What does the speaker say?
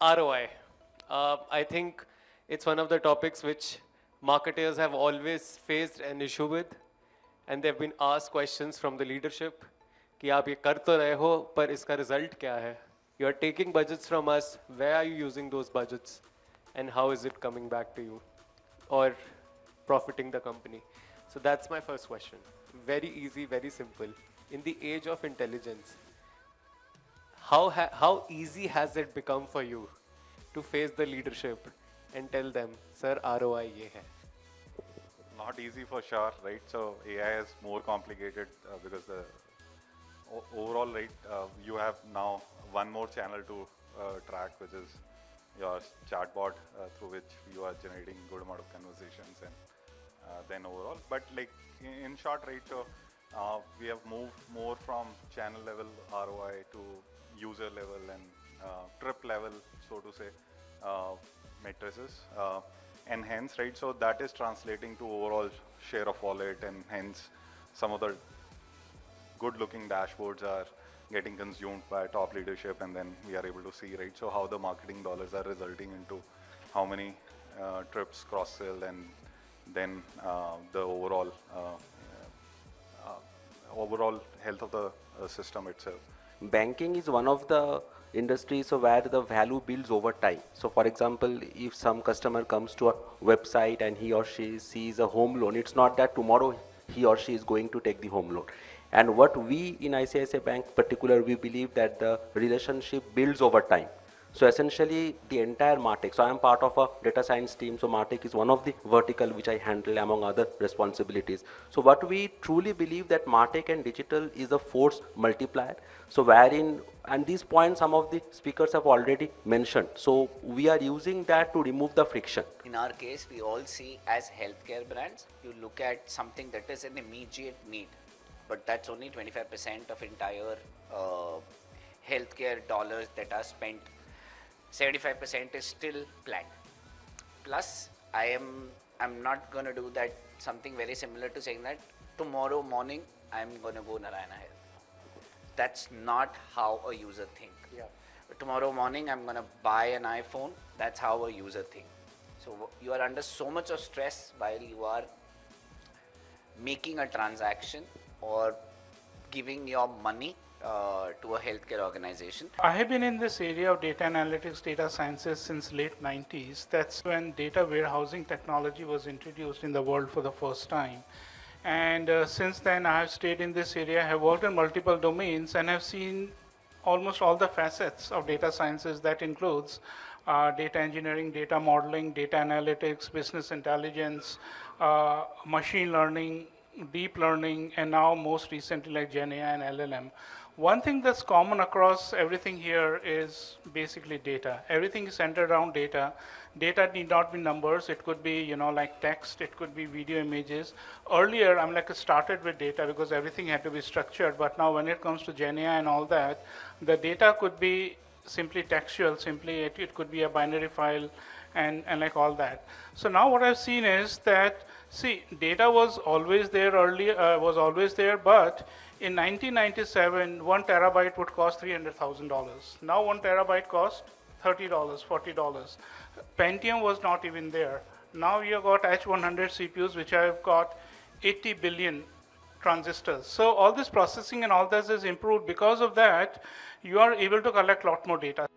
ROI. I think it's one of the topics which marketers have always faced an issue with, and they've been asked questions from the leadership कि आप ये कर तो रहे हो पर इसका result क्या है? You are taking budgets from us. Where are you using those budgets, and how is it coming back to you, or profiting the company? So that's my first question. Very easy, very simple. In the age of intelligence, how easy has it become for you to face the leadership and tell them, sir, ROI ye hai? Not easy for sure, right? So AI is more complicated because the overall, right, you have now one more channel to track, which is your chatbot through which you are generating good amount of conversations and then overall. But like in short, right, so we have moved more from channel level ROI to user level and trip level, so to say, matrices. And hence, right, so that is translating to overall share of wallet, and hence some of the good looking dashboards are getting consumed by top leadership, and then we are able to see, right, so how the marketing dollars are resulting into how many trips cross-sell, and then the overall health of the system itself. Banking is one of the industries where the value builds over time. So for example, if some customer comes to a website and he or she sees a home loan, it's not that tomorrow he or she is going to take the home loan. And what we in ICICI Bank particular, we believe that the relationship builds over time. So essentially the entire MarTech, so I am part of a data science team, so MarTech is one of the vertical which I handle among other responsibilities. So what we truly believe that MarTech and digital is a force multiplier. So wherein, and these points some of the speakers have already mentioned. So we are using that to remove the friction. In our case, we all see as healthcare brands, you look at something that is an immediate need, but that's only 25% of entire healthcare dollars that are spent. 75% is still planned. Plus, I'm not going to do that, something very similar to saying that tomorrow morning I'm going to go Narayana Health. That's not how a user thinks. Yeah. Tomorrow morning I'm going to buy an iPhone. That's how a user thinks. So you are under so much of stress while you are making a transaction or giving your money to a healthcare organization. I have been in this area of data analytics, data sciences since late 90s. That's when data warehousing technology was introduced in the world for the first time. And since then I have stayed in this area, have worked in multiple domains, and have seen almost all the facets of data sciences. That includes data engineering, data modeling, data analytics, business intelligence, machine learning, deep learning, and now most recently like Gen AI and LLM. One thing that's common across everything here is basically data. Everything is centered around data. Data need not be numbers. It could be, like text. It could be video images. Earlier, started with data because everything had to be structured. But now when it comes to Gen AI and all that, the data could be simply textual. Simply, it could be a binary file and like all that. So now what I've seen is that, see, data was always there earlier, but in 1997, 1 terabyte would cost $300,000. Now 1 terabyte costs $30, $40. Pentium was not even there. Now you have got H100 CPUs, which have got 80 billion transistors. So all this processing and all this is improved. Because of that, you are able to collect a lot more data.